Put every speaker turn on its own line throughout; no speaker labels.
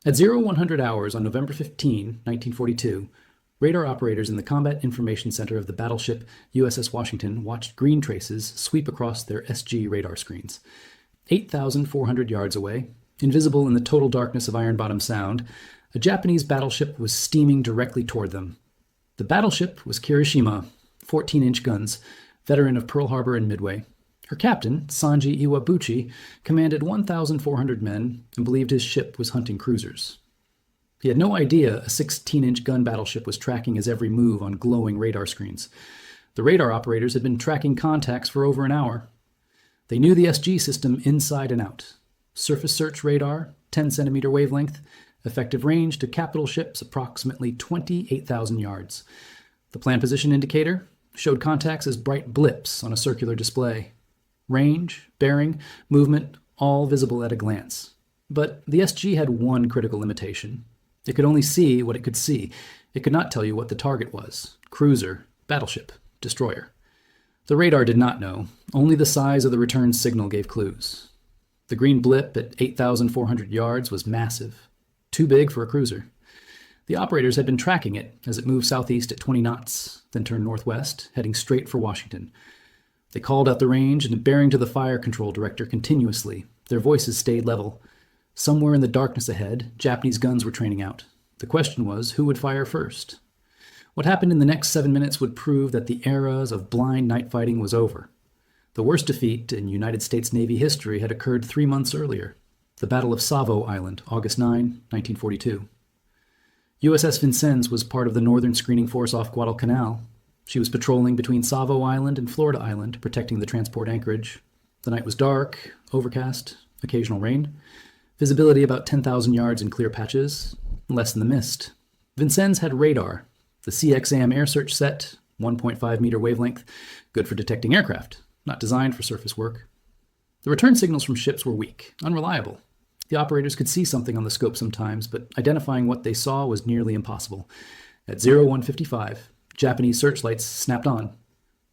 At 0100 hours on November 15, 1942, radar operators in the Combat Information Center of the battleship USS Washington watched green traces sweep across their SG radar screens. 8,400 yards away, invisible in the total darkness of Iron Bottom Sound, a Japanese battleship was steaming directly toward them. The battleship was Kirishima, 14-inch guns, veteran of Pearl Harbor and Midway. Her captain, Sanji Iwabuchi, commanded 1,400 men and believed his ship was hunting cruisers. He had no idea a 16-inch gun battleship was tracking his every move on glowing radar screens. The radar operators had been tracking contacts for over an hour. They knew the SG system inside and out. Surface search radar, 10-centimeter wavelength, effective range to capital ships approximately 28,000 yards. The plan position indicator showed contacts as bright blips on a circular display. Range, bearing, movement, all visible at a glance. But the SG had one critical limitation. It could only see what it could see. It could not tell you what the target was. Cruiser, battleship, destroyer. The radar did not know. Only the size of the return signal gave clues. The green blip at 8,400 yards was massive. Too big for a cruiser. The operators had been tracking it as it moved southeast at 20 knots, then turned northwest, heading straight for Washington. They called out the range and bearing to the fire control director continuously. Their voices stayed level. Somewhere in the darkness ahead, Japanese guns were training out. The question was, who would fire first? What happened in the next 7 minutes would prove that the eras of blind night fighting was over. The worst defeat in United States Navy history had occurred 3 months earlier. The Battle of Savo Island, August 9, 1942. USS Vincennes was part of the Northern Screening Force off Guadalcanal. She was patrolling between Savo Island and Florida Island, protecting the transport anchorage. The night was dark, overcast, occasional rain. Visibility about 10,000 yards in clear patches, less in the mist. Vincennes had radar. The CXAM air search set, 1.5-meter wavelength, good for detecting aircraft, not designed for surface work. The return signals from ships were weak, unreliable. The operators could see something on the scope sometimes, but identifying what they saw was nearly impossible. At 0155, Japanese searchlights snapped on.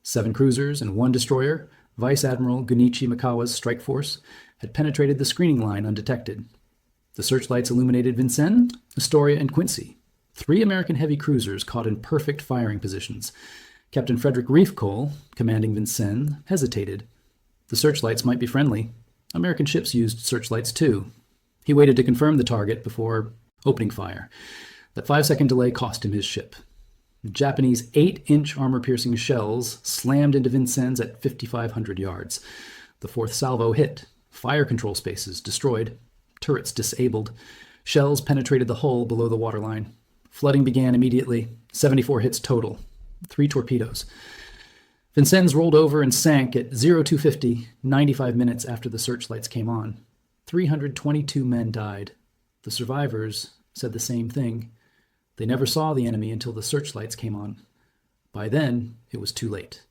7 cruisers and 1 destroyer, Vice Admiral Gunichi Mikawa's strike force, had penetrated the screening line undetected. The searchlights illuminated Vincennes, Astoria, and Quincy. 3 American heavy cruisers caught in perfect firing positions. Captain Frederick Reef Cole, commanding Vincennes, hesitated. The searchlights might be friendly. American ships used searchlights too. He waited to confirm the target before opening fire. That 5-second delay cost him his ship. Japanese 8-inch armor-piercing shells slammed into Vincennes at 5,500 yards. The 4th salvo hit. Fire control spaces destroyed. Turrets disabled. Shells penetrated the hull below the waterline. Flooding began immediately. 74 hits total. 3 torpedoes. Vincennes rolled over and sank at 0250, 95 minutes after the searchlights came on. 322 men died. The survivors said the same thing. They never saw the enemy until the searchlights came on. By then, it was too late.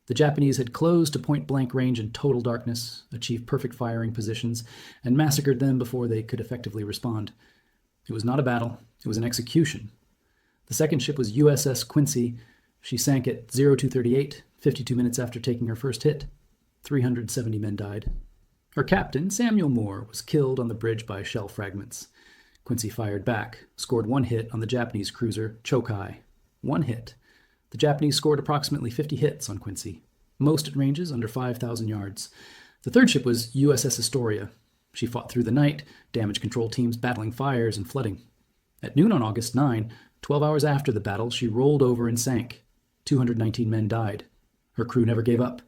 The Japanese had closed to point-blank range in total darkness, achieved perfect firing positions, and massacred them before they could effectively respond. It was not a battle. It was an execution. The second ship was USS Quincy. She sank at 0238, 52 minutes after taking her first hit. 370 men died. Her captain, Samuel Moore, was killed on the bridge by shell fragments. Quincy fired back, scored 1 hit on the Japanese cruiser Chokai. 1 hit. The Japanese scored approximately 50 hits on Quincy, most at ranges under 5,000 yards. The third ship was USS Astoria. She fought through the night, damage control teams battling fires and flooding. At noon on August 9, 12 hours after the battle, she rolled over and sank. 219 men died. Her crew never gave up.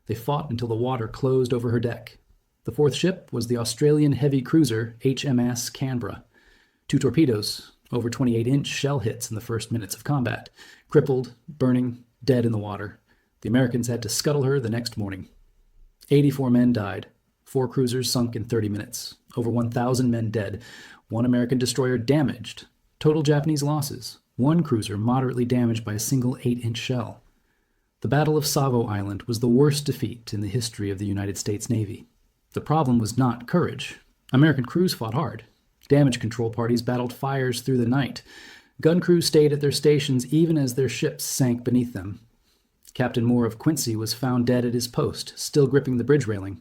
They fought until the water closed over her deck. The 4th ship was the Australian heavy cruiser HMS Canberra. 2 torpedoes, over 28-inch shell hits in the first minutes of combat. Crippled, burning, dead in the water. The Americans had to scuttle her the next morning. 84 men died. 4 cruisers sunk in 30 minutes. Over 1,000 men dead. 1 American destroyer damaged. Total Japanese losses. 1 cruiser moderately damaged by a single 8-inch shell. The Battle of Savo Island was the worst defeat in the history of the United States Navy. The problem was not courage. American crews fought hard. Damage control parties battled fires through the night. Gun crews stayed at their stations even as their ships sank beneath them. Captain Moore of Quincy was found dead at his post, still gripping the bridge railing.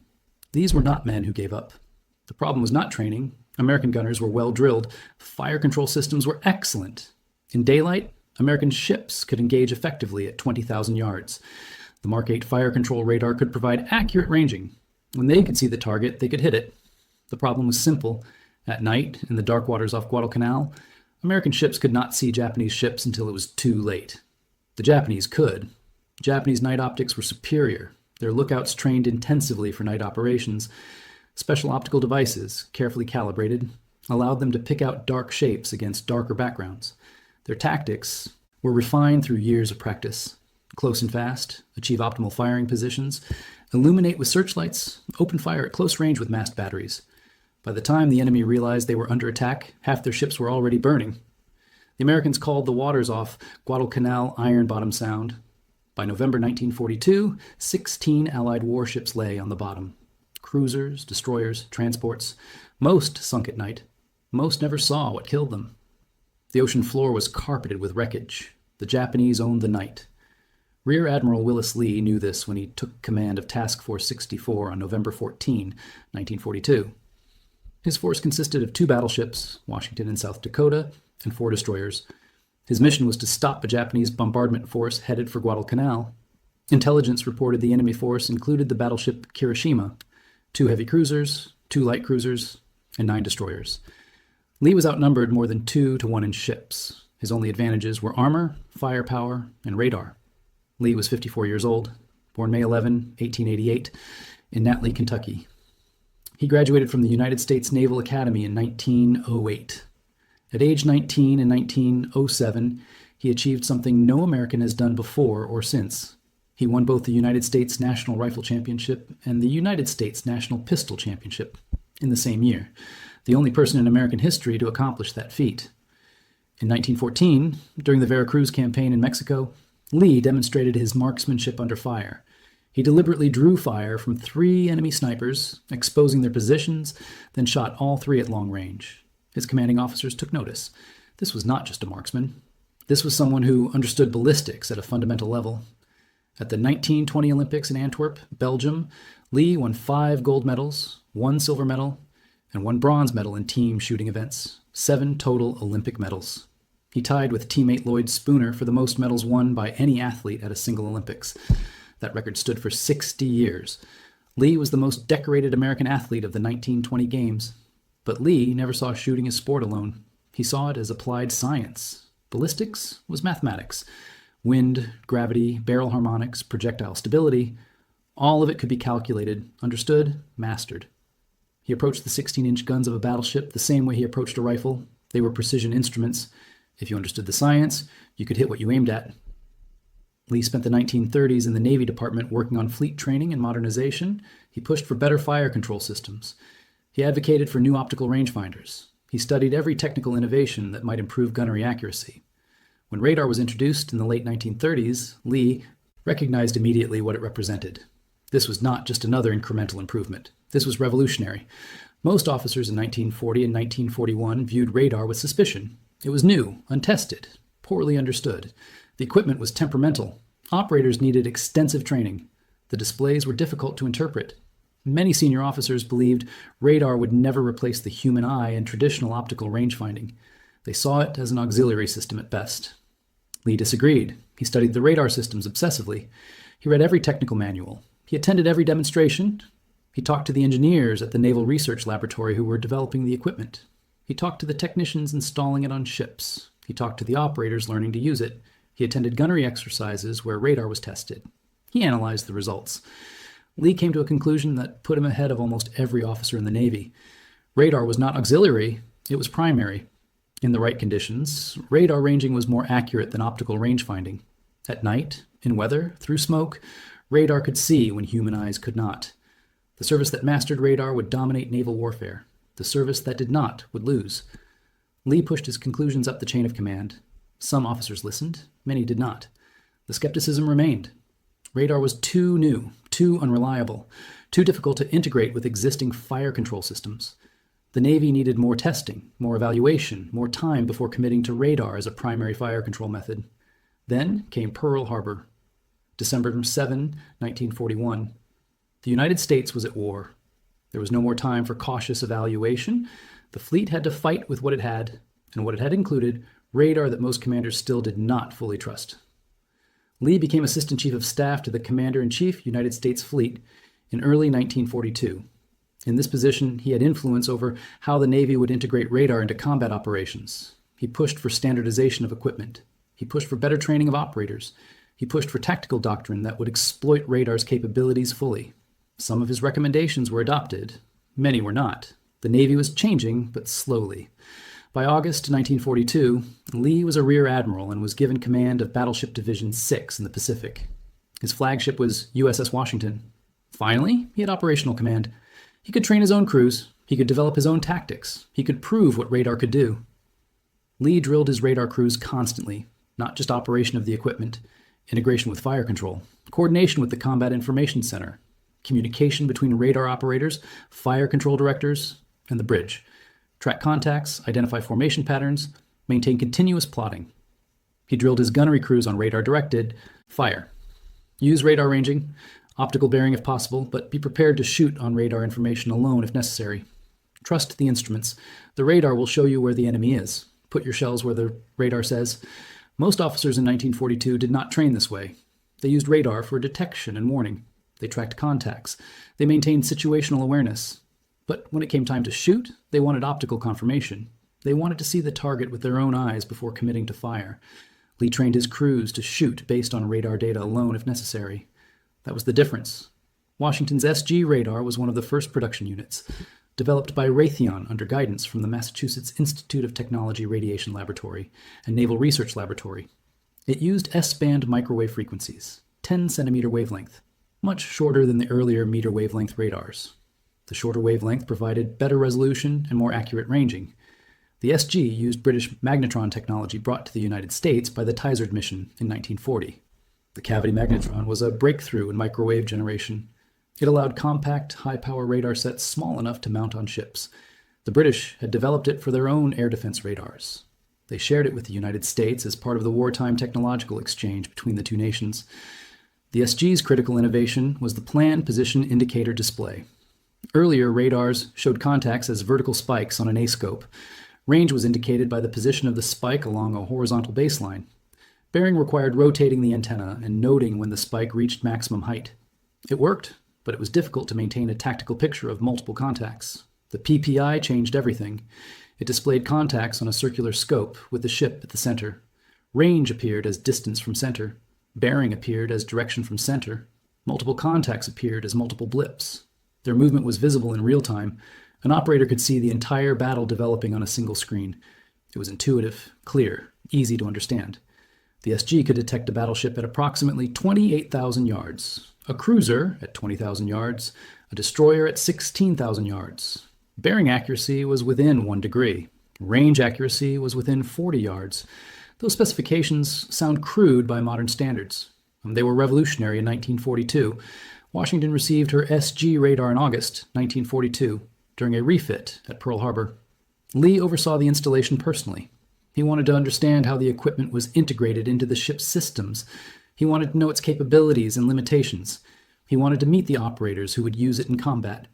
These were not men who gave up. The problem was not training. American gunners were well drilled. Fire control systems were excellent. In daylight, American ships could engage effectively at 20,000 yards. The Mark 8 fire control radar could provide accurate ranging. When they could see the target, they could hit it. The problem was simple. At night, in the dark waters off Guadalcanal, American ships could not see Japanese ships until it was too late. The Japanese could. Japanese night optics were superior. Their lookouts trained intensively for night operations. Special optical devices, carefully calibrated, allowed them to pick out dark shapes against darker backgrounds. Their tactics were refined through years of practice. Close and fast, achieve optimal firing positions, illuminate with searchlights, open fire at close range with masked batteries. By the time the enemy realized they were under attack, half their ships were already burning. The Americans called the waters off Guadalcanal Iron Bottom Sound. By November 1942, 16 Allied warships lay on the bottom. Cruisers, destroyers, transports. Most sunk at night. Most never saw what killed them. The ocean floor was carpeted with wreckage. The Japanese owned the night. Rear Admiral Willis Lee knew this when he took command of Task Force 64 on November 14, 1942. His force consisted of 2 battleships, Washington and South Dakota, and 4 destroyers. His mission was to stop a Japanese bombardment force headed for Guadalcanal. Intelligence reported the enemy force included the battleship Kirishima, 2 heavy cruisers, 2 light cruisers, and 9 destroyers. Lee was outnumbered more than 2 to 1 in ships. His only advantages were armor, firepower, and radar. Lee was 54 years old, born May 11, 1888, in Natal, Kentucky. He graduated from the United States Naval Academy in 1908. At age 19 in 1907, he achieved something no American has done before or since. He won both the United States National Rifle Championship and the United States National Pistol Championship in the same year, the only person in American history to accomplish that feat. In 1914, during the Veracruz campaign in Mexico, Lee demonstrated his marksmanship under fire. He deliberately drew fire from 3 enemy snipers, exposing their positions, then shot all 3 at long range. His commanding officers took notice. This was not just a marksman. This was someone who understood ballistics at a fundamental level. At the 1920 Olympics in Antwerp, Belgium, Lee won 5 gold medals, 1 silver medal, and 1 bronze medal in team shooting events, 7 total Olympic medals. He tied with teammate Lloyd Spooner for the most medals won by any athlete at a single Olympics. That record stood for 60 years. Lee was the most decorated American athlete of the 1920 Games. But Lee never saw shooting as sport alone. He saw it as applied science. Ballistics was mathematics. Wind, gravity, barrel harmonics, projectile stability, all of it could be calculated, understood, mastered. He approached the 16-inch guns of a battleship the same way he approached a rifle. They were precision instruments. If you understood the science, you could hit what you aimed at. Lee spent the 1930s in the Navy Department working on fleet training and modernization. He pushed for better fire control systems. He advocated for new optical rangefinders. He studied every technical innovation that might improve gunnery accuracy. When radar was introduced in the late 1930s, Lee recognized immediately what it represented. This was not just another incremental improvement. This was revolutionary. Most officers in 1940 and 1941 viewed radar with suspicion. It was new, untested, poorly understood. The equipment was temperamental. Operators needed extensive training. The displays were difficult to interpret. Many senior officers believed radar would never replace the human eye in traditional optical rangefinding. They saw it as an auxiliary system at best. Lee disagreed. He studied the radar systems obsessively. He read every technical manual. He attended every demonstration. He talked to the engineers at the Naval Research Laboratory who were developing the equipment. He talked to the technicians installing it on ships. He talked to the operators learning to use it. He attended gunnery exercises where radar was tested. He analyzed the results. Lee came to a conclusion that put him ahead of almost every officer in the Navy. Radar was not auxiliary, it was primary. In the right conditions, radar ranging was more accurate than optical rangefinding. At night, in weather, through smoke, radar could see when human eyes could not. The service that mastered radar would dominate naval warfare. The service that did not would lose. Lee pushed his conclusions up the chain of command. Some officers listened, many did not. The skepticism remained. Radar was too new, too unreliable, too difficult to integrate with existing fire control systems. The Navy needed more testing, more evaluation, more time before committing to radar as a primary fire control method. Then came Pearl Harbor. December 7, 1941. The United States was at war. There was no more time for cautious evaluation. The fleet had to fight with what it had, and what it had included radar that most commanders still did not fully trust. Lee became Assistant Chief of Staff to the Commander-in-Chief, United States Fleet, in early 1942. In this position, he had influence over how the Navy would integrate radar into combat operations. He pushed for standardization of equipment. He pushed for better training of operators. He pushed for tactical doctrine that would exploit radar's capabilities fully. Some of his recommendations were adopted. Many were not. The Navy was changing, but slowly. By August 1942, Lee was a Rear Admiral and was given command of Battleship Division 6 in the Pacific. His flagship was USS Washington. Finally, he had operational command. He could train his own crews. He could develop his own tactics. He could prove what radar could do. Lee drilled his radar crews constantly, not just operation of the equipment, integration with fire control, coordination with the Combat Information Center, communication between radar operators, fire control directors, and the bridge, track contacts, identify formation patterns, maintain continuous plotting. He drilled his gunnery crews on radar-directed fire. Use radar ranging, optical bearing if possible, but be prepared to shoot on radar information alone if necessary. Trust the instruments. The radar will show you where the enemy is. Put your shells where the radar says. Most officers in 1942 did not train this way. They used radar for detection and warning. They tracked contacts. They maintained situational awareness. But when it came time to shoot, they wanted optical confirmation. They wanted to see the target with their own eyes before committing to fire. Lee trained his crews to shoot based on radar data alone if necessary. That was the difference. Washington's SG radar was one of the first production units, developed by Raytheon under guidance from the Massachusetts Institute of Technology Radiation Laboratory and Naval Research Laboratory. It used S-band microwave frequencies, 10-centimeter wavelength, much shorter than the earlier meter wavelength radars. The shorter wavelength provided better resolution and more accurate ranging. The SG used British magnetron technology brought to the United States by the Tizard mission in 1940. The cavity magnetron was a breakthrough in microwave generation. It allowed compact, high-power radar sets small enough to mount on ships. The British had developed it for their own air defense radars. They shared it with the United States as part of the wartime technological exchange between the two nations. The SG's critical innovation was the plan position indicator display. Earlier, radars showed contacts as vertical spikes on an A-scope. Range was indicated by the position of the spike along a horizontal baseline. Bearing required rotating the antenna and noting when the spike reached maximum height. It worked, but it was difficult to maintain a tactical picture of multiple contacts. The PPI changed everything. It displayed contacts on a circular scope with the ship at the center. Range appeared as distance from center. Bearing appeared as direction from center. Multiple contacts appeared as multiple blips. Their movement was visible in real time. An operator could see the entire battle developing on a single screen. It was intuitive, clear, easy to understand. The SG could detect a battleship at approximately 28,000 yards, a cruiser at 20,000 yards, a destroyer at 16,000 yards. Bearing accuracy was within 1 degree. Range accuracy was within 40 yards. Those specifications sound crude by modern standards. They were revolutionary in 1942. Washington received her SG radar in August 1942 during a refit at Pearl Harbor. Lee oversaw the installation personally. He wanted to understand how the equipment was integrated into the ship's systems. He wanted to know its capabilities and limitations. He wanted to meet the operators who would use it in combat.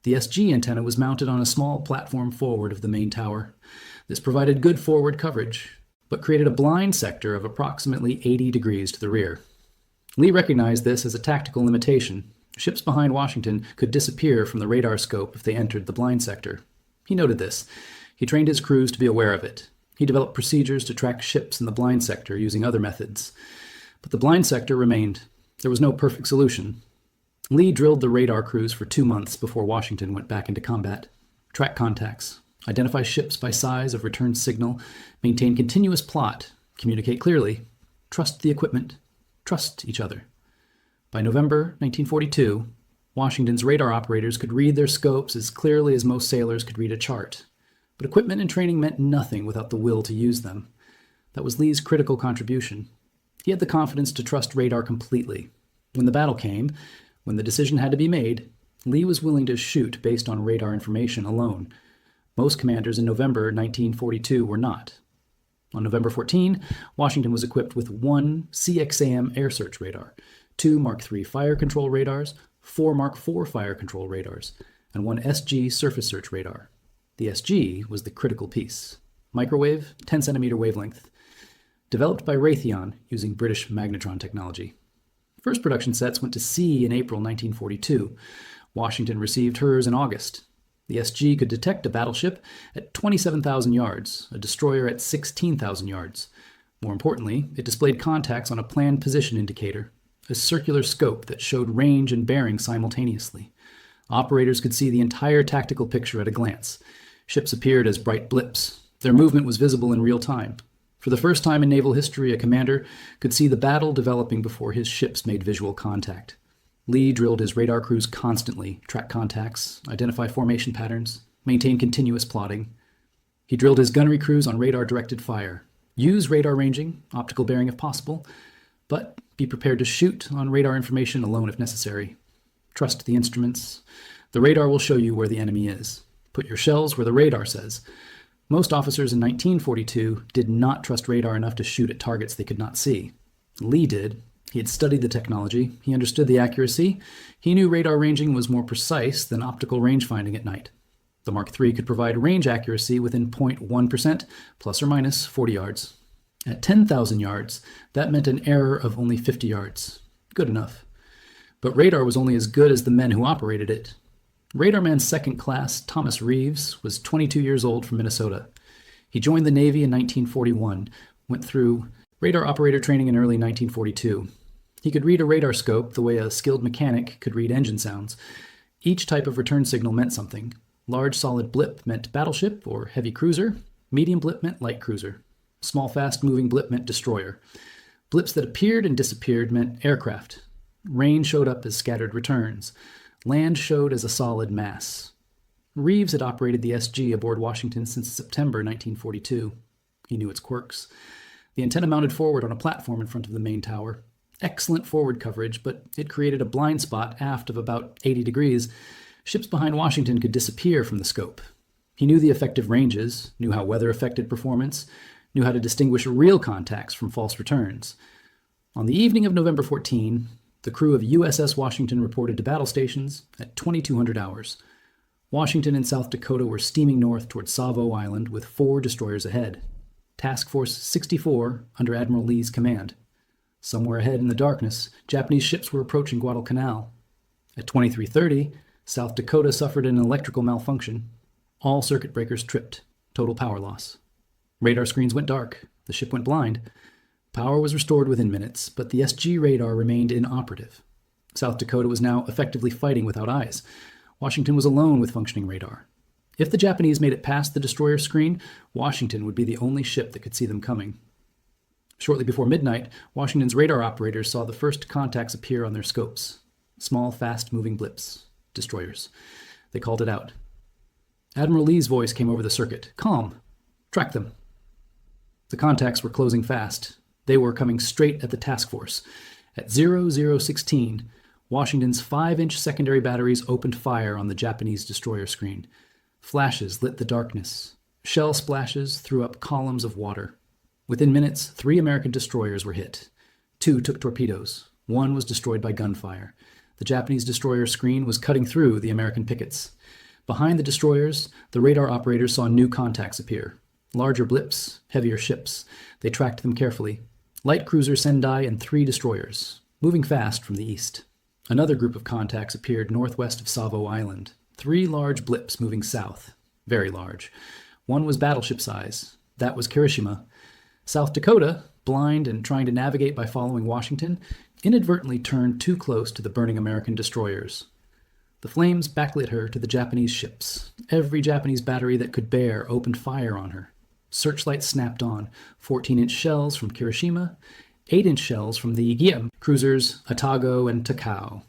The SG antenna was mounted on a small platform forward of the main tower. This provided good forward coverage, but created a blind sector of approximately 80 degrees to the rear. Lee recognized this as a tactical limitation. Ships behind Washington could disappear from the radar scope if they entered the blind sector. He noted this. He trained his crews to be aware of it. He developed procedures to track ships in the blind sector using other methods. But the blind sector remained. There was no perfect solution. Lee drilled the radar crews for 2 months before Washington went back into combat. Track contacts, identify ships by size of return signal, maintain continuous plot, communicate clearly, trust the equipment, trust each other. By November 1942, Washington's radar operators could read their scopes as clearly as most sailors could read a chart. But equipment and training meant nothing without the will to use them. That was Lee's critical contribution. He had the confidence to trust radar completely. When the battle came, when the decision had to be made, Lee was willing to shoot based on radar information alone. Most commanders in November 1942 were not. On November 14, Washington was equipped with 1 CXAM air search radar, 2 Mark III fire control radars, 4 Mark IV fire control radars, and 1 SG surface search radar. The SG was the critical piece. Microwave, 10 centimeter wavelength. Developed by Raytheon using British magnetron technology. First production sets went to sea in April 1942. Washington received hers in August. The SG could detect a battleship at 27,000 yards, a destroyer at 16,000 yards. More importantly, it displayed contacts on a planned position indicator, a circular scope that showed range and bearing simultaneously. Operators could see the entire tactical picture at a glance. Ships appeared as bright blips. Their movement was visible in real time. For the first time in naval history, a commander could see the battle developing before his ships made visual contact. Lee drilled his radar crews constantly, track contacts, identify formation patterns, maintain continuous plotting. He drilled his gunnery crews on radar-directed fire. Use radar ranging, optical bearing if possible, but be prepared to shoot on radar information alone if necessary. Trust the instruments. The radar will show you where the enemy is. Put your shells where the radar says. Most officers in 1942 did not trust radar enough to shoot at targets they could not see. Lee did. He had studied the technology. He understood the accuracy. He knew radar ranging was more precise than optical range finding at night. The Mark III could provide range accuracy within 0.1%, plus or minus 40 yards. At 10,000 yards, that meant an error of only 50 yards. Good enough. But radar was only as good as the men who operated it. Radarman Second Class Thomas Reeves was 22 years old from Minnesota. He joined the Navy in 1941, went through radar operator training in early 1942. He could read a radar scope the way a skilled mechanic could read engine sounds. Each type of return signal meant something. Large solid blip meant battleship or heavy cruiser. Medium blip meant light cruiser. Small fast moving blip meant destroyer. Blips that appeared and disappeared meant aircraft. Rain showed up as scattered returns. Land showed as a solid mass. Reeves had operated the SG aboard Washington since September 1942. He knew its quirks. The antenna mounted forward on a platform in front of the main tower. Excellent forward coverage, but it created a blind spot aft of about 80 degrees. Ships behind Washington could disappear from the scope. He knew the effective ranges, knew how weather affected performance, knew how to distinguish real contacts from false returns. On the evening of November 14, the crew of USS Washington reported to battle stations at 2200 hours. Washington and South Dakota were steaming north toward Savo Island with 4 destroyers ahead. Task Force 64 under Admiral Lee's command. Somewhere ahead in the darkness, Japanese ships were approaching Guadalcanal. At 23:30, South Dakota suffered an electrical malfunction. All circuit breakers tripped. Total power loss. Radar screens went dark. The ship went blind. Power was restored within minutes, but the SG radar remained inoperative. South Dakota was now effectively fighting without eyes. Washington was alone with functioning radar. If the Japanese made it past the destroyer screen, Washington would be the only ship that could see them coming. Shortly before midnight, Washington's radar operators saw the first contacts appear on their scopes. Small, fast-moving blips. Destroyers. They called it out. Admiral Lee's voice came over the circuit. Calm. Track them. The contacts were closing fast. They were coming straight at the task force. At 0016, Washington's 5-inch secondary batteries opened fire on the Japanese destroyer screen. Flashes lit the darkness. Shell splashes threw up columns of water. Within minutes, 3 American destroyers were hit. 2 took torpedoes. 1 was destroyed by gunfire. The Japanese destroyer screen was cutting through the American pickets. Behind the destroyers, the radar operators saw new contacts appear. Larger blips, heavier ships. They tracked them carefully. Light cruiser Sendai and 3 destroyers, moving fast from the east. Another group of contacts appeared northwest of Savo Island. 3 large blips moving south. Very large. 1 was battleship size. That was Kirishima. South Dakota, blind and trying to navigate by following Washington, inadvertently turned too close to the burning American destroyers. The flames backlit her to the Japanese ships. Every Japanese battery that could bear opened fire on her. Searchlights snapped on, 14-inch shells from Kirishima, 8-inch shells from the Giem cruisers Atago and Takao,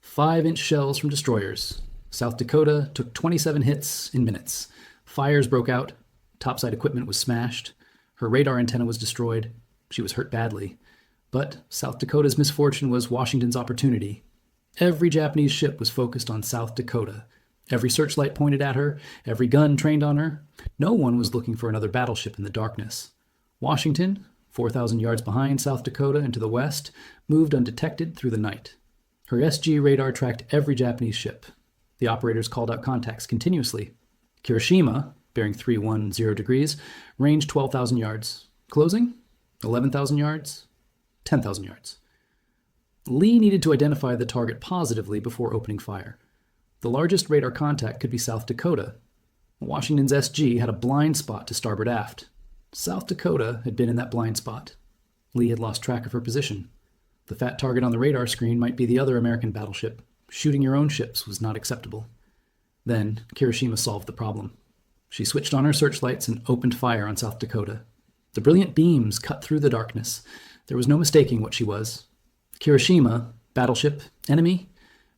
5-inch shells from destroyers. South Dakota took 27 hits in minutes. Fires broke out. Topside equipment was smashed. Her radar antenna was destroyed. She was hurt badly. But South Dakota's misfortune was Washington's opportunity. Every Japanese ship was focused on South Dakota. Every searchlight pointed at her, every gun trained on her. No one was looking for another battleship in the darkness. Washington, 4,000 yards behind South Dakota and to the west, moved undetected through the night. Her SG radar tracked every Japanese ship. The operators called out contacts continuously. Kirishima, bearing 310 degrees, range 12,000 yards. Closing, 11,000 yards, 10,000 yards. Lee needed to identify the target positively before opening fire. The largest radar contact could be South Dakota. Washington's SG had a blind spot to starboard aft. South Dakota had been in that blind spot. Lee had lost track of her position. The fat target on the radar screen might be the other American battleship. Shooting your own ships was not acceptable. Then, Kirishima solved the problem. She switched on her searchlights and opened fire on South Dakota. The brilliant beams cut through the darkness. There was no mistaking what she was. Kirishima, battleship, enemy,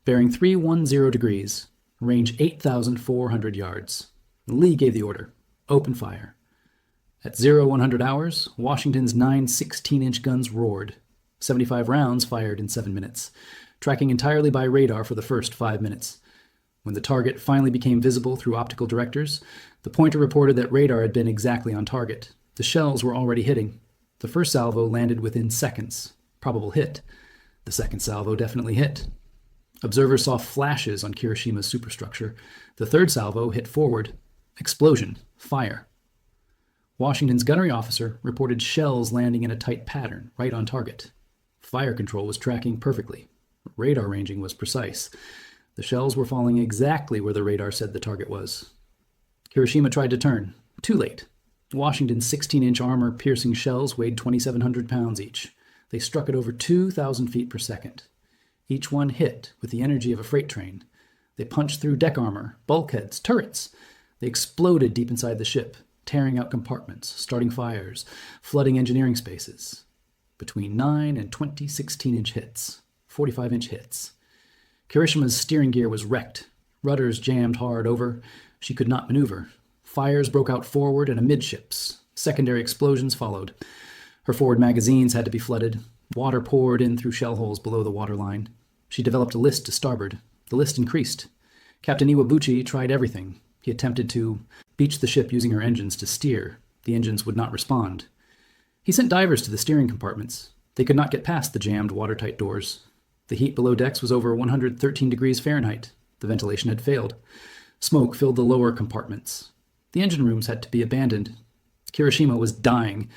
bearing 310 degrees, range 8,400 yards. Lee gave the order, open fire. At 0100 hours, Washington's 9 16-inch guns roared. 75 rounds fired in 7 minutes, tracking entirely by radar for the first 5 minutes. When the target finally became visible through optical directors, the pointer reported that radar had been exactly on target. The shells were already hitting. The first salvo landed within seconds. Probable hit. The second salvo definitely hit. Observers saw flashes on Kirishima's superstructure. The third salvo hit forward. Explosion. Fire. Washington's gunnery officer reported shells landing in a tight pattern, right on target. Fire control was tracking perfectly. Radar ranging was precise. The shells were falling exactly where the radar said the target was. Kirishima tried to turn. Too late. Washington's 16-inch armor-piercing shells weighed 2,700 pounds each. They struck at over 2,000 feet per second. Each one hit with the energy of a freight train. They punched through deck armor, bulkheads, turrets. They exploded deep inside the ship, tearing out compartments, starting fires, flooding engineering spaces. Between 9 and 20 16-inch hits, 45-inch hits. Kirishima's steering gear was wrecked. Rudders jammed hard over. She could not maneuver. Fires broke out forward and amidships. Secondary explosions followed. Her forward magazines had to be flooded. Water poured in through shell holes below the waterline. She developed a list to starboard. The list increased. Captain Iwabuchi tried everything. He attempted to beach the ship using her engines to steer. The engines would not respond. He sent divers to the steering compartments. They could not get past the jammed, watertight doors. The heat below decks was over 113 degrees Fahrenheit. The ventilation had failed. Smoke filled the lower compartments. The engine rooms had to be abandoned. Kirishima was dying.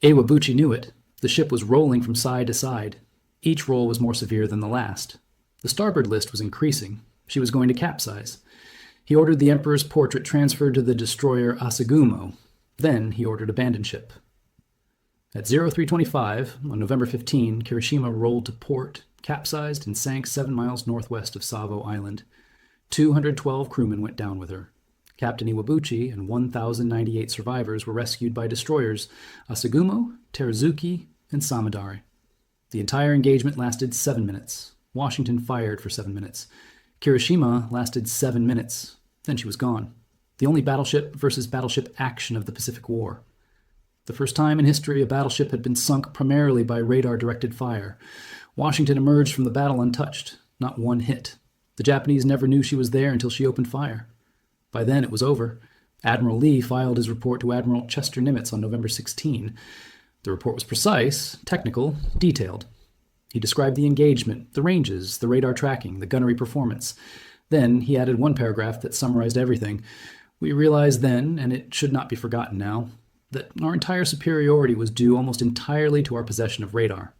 Iwabuchi knew it. The ship was rolling from side to side. Each roll was more severe than the last. The starboard list was increasing. She was going to capsize. He ordered the Emperor's portrait transferred to the destroyer Asagumo. Then he ordered abandon ship. At 0325, on November 15, Kirishima rolled to port, capsized, and sank 7 miles northwest of Savo Island. 212 crewmen went down with her. Captain Iwabuchi and 1,098 survivors were rescued by destroyers Asagumo, Teruzuki, and Samadare. The entire engagement lasted 7 minutes. Washington fired for 7 minutes. Kirishima lasted 7 minutes. Then she was gone. The only battleship versus battleship action of the Pacific War. The first time in history a battleship had been sunk primarily by radar-directed fire. Washington emerged from the battle untouched, not one hit. The Japanese never knew she was there until she opened fire. By then it was over. Admiral Lee filed his report to Admiral Chester Nimitz on November 16. The report was precise, technical, detailed. He described the engagement, the ranges, the radar tracking, the gunnery performance. Then he added one paragraph that summarized everything. We realized then, and it should not be forgotten now, that our entire superiority was due almost entirely to our possession of radar.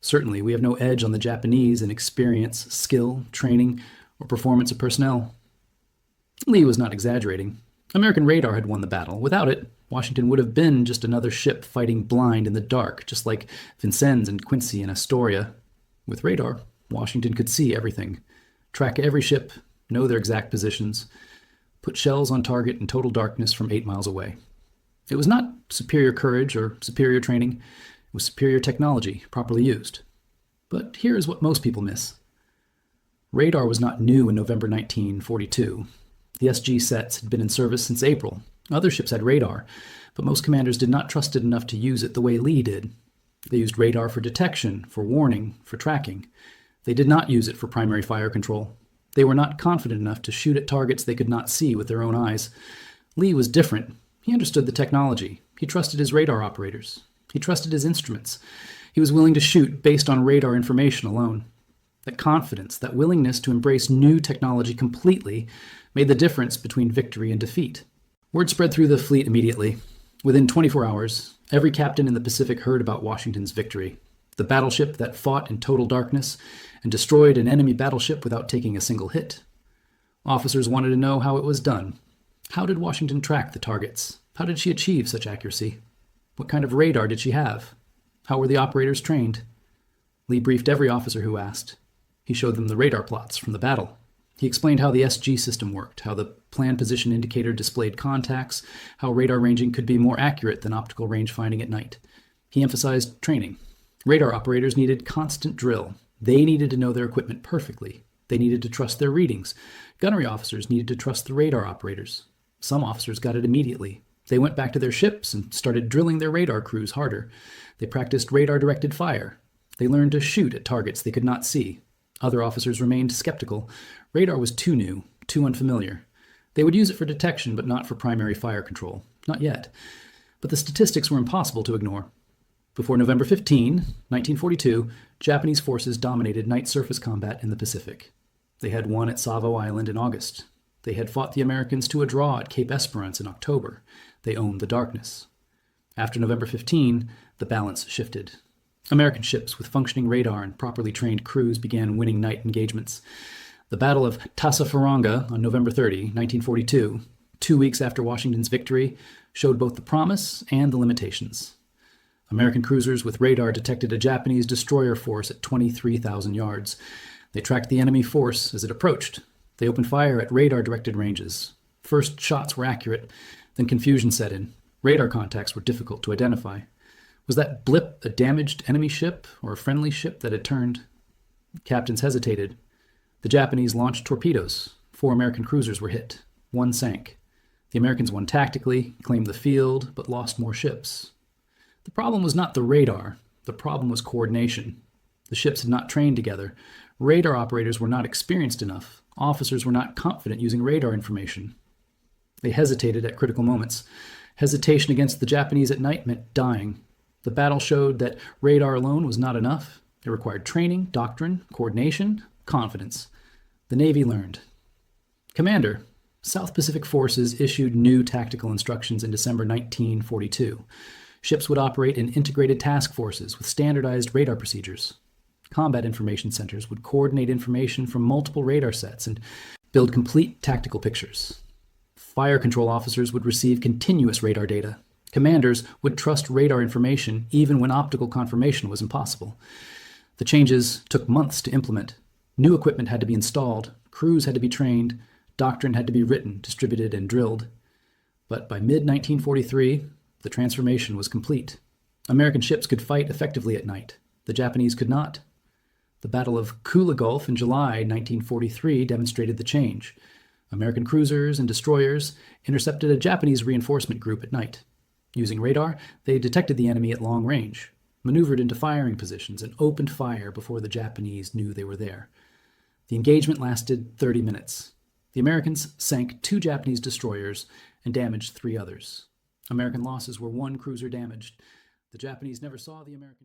Certainly, we have no edge on the Japanese in experience, skill, training, or performance of personnel. Lee was not exaggerating. American radar had won the battle. Without it, Washington would have been just another ship fighting blind in the dark, just like Vincennes and Quincy and Astoria. With radar, Washington could see everything, track every ship, know their exact positions, put shells on target in total darkness from 8 miles away. It was not superior courage or superior training. It was superior technology, properly used. But here is what most people miss. Radar was not new in November 1942. The SG sets had been in service since April. Other ships had radar, but most commanders did not trust it enough to use it the way Lee did. They used radar for detection, for warning, for tracking. They did not use it for primary fire control. They were not confident enough to shoot at targets they could not see with their own eyes. Lee was different. He understood the technology. He trusted his radar operators. He trusted his instruments. He was willing to shoot based on radar information alone. That confidence, that willingness to embrace new technology completely made the difference between victory and defeat. Word spread through the fleet immediately. Within 24 hours, every captain in the Pacific heard about Washington's victory. The battleship that fought in total darkness and destroyed an enemy battleship without taking a single hit. Officers wanted to know how it was done. How did Washington track the targets? How did she achieve such accuracy? What kind of radar did she have? How were the operators trained? Lee briefed every officer who asked. He showed them the radar plots from the battle. He explained how the SG system worked, how the planned position indicator displayed contacts, how radar ranging could be more accurate than optical range finding at night. He emphasized training. Radar operators needed constant drill. They needed to know their equipment perfectly. They needed to trust their readings. Gunnery officers needed to trust the radar operators. Some officers got it immediately. They went back to their ships and started drilling their radar crews harder. They practiced radar-directed fire. They learned to shoot at targets they could not see. Other officers remained skeptical. Radar was too new, too unfamiliar. They would use it for detection, but not for primary fire control. Not yet. But the statistics were impossible to ignore. Before November 15, 1942, Japanese forces dominated night surface combat in the Pacific. They had won at Savo Island in August. They had fought the Americans to a draw at Cape Esperance in October. They owned the darkness. After November 15, the balance shifted. American ships with functioning radar and properly trained crews began winning night engagements. The Battle of Tassafaronga on November 30, 1942, 2 weeks after Washington's victory, showed both the promise and the limitations. American cruisers with radar detected a Japanese destroyer force at 23,000 yards. They tracked the enemy force as it approached. They opened fire at radar-directed ranges. First shots were accurate, then confusion set in. Radar contacts were difficult to identify. Was that blip a damaged enemy ship or a friendly ship that had turned? Captains hesitated. The Japanese launched torpedoes. 4 American cruisers were hit. 1 sank. The Americans won tactically, claimed the field, but lost more ships. The problem was not the radar. The problem was coordination. The ships had not trained together. Radar operators were not experienced enough. Officers were not confident using radar information. They hesitated at critical moments. Hesitation against the Japanese at night meant dying. The battle showed that radar alone was not enough. It required training, doctrine, coordination, confidence. The Navy learned. Commander, South Pacific Forces issued new tactical instructions in December 1942. Ships would operate in integrated task forces with standardized radar procedures. Combat information centers would coordinate information from multiple radar sets and build complete tactical pictures. Fire control officers would receive continuous radar data. Commanders would trust radar information even when optical confirmation was impossible. The changes took months to implement. New equipment had to be installed, crews had to be trained, doctrine had to be written, distributed, and drilled. But by mid-1943, the transformation was complete. American ships could fight effectively at night. The Japanese could not. The Battle of Kula Gulf in July 1943 demonstrated the change. American cruisers and destroyers intercepted a Japanese reinforcement group at night. Using radar, they detected the enemy at long range, maneuvered into firing positions, and opened fire before the Japanese knew they were there. The engagement lasted 30 minutes. The Americans sank 2 Japanese destroyers and damaged 3 others. American losses were 1 cruiser damaged. The Japanese never saw the American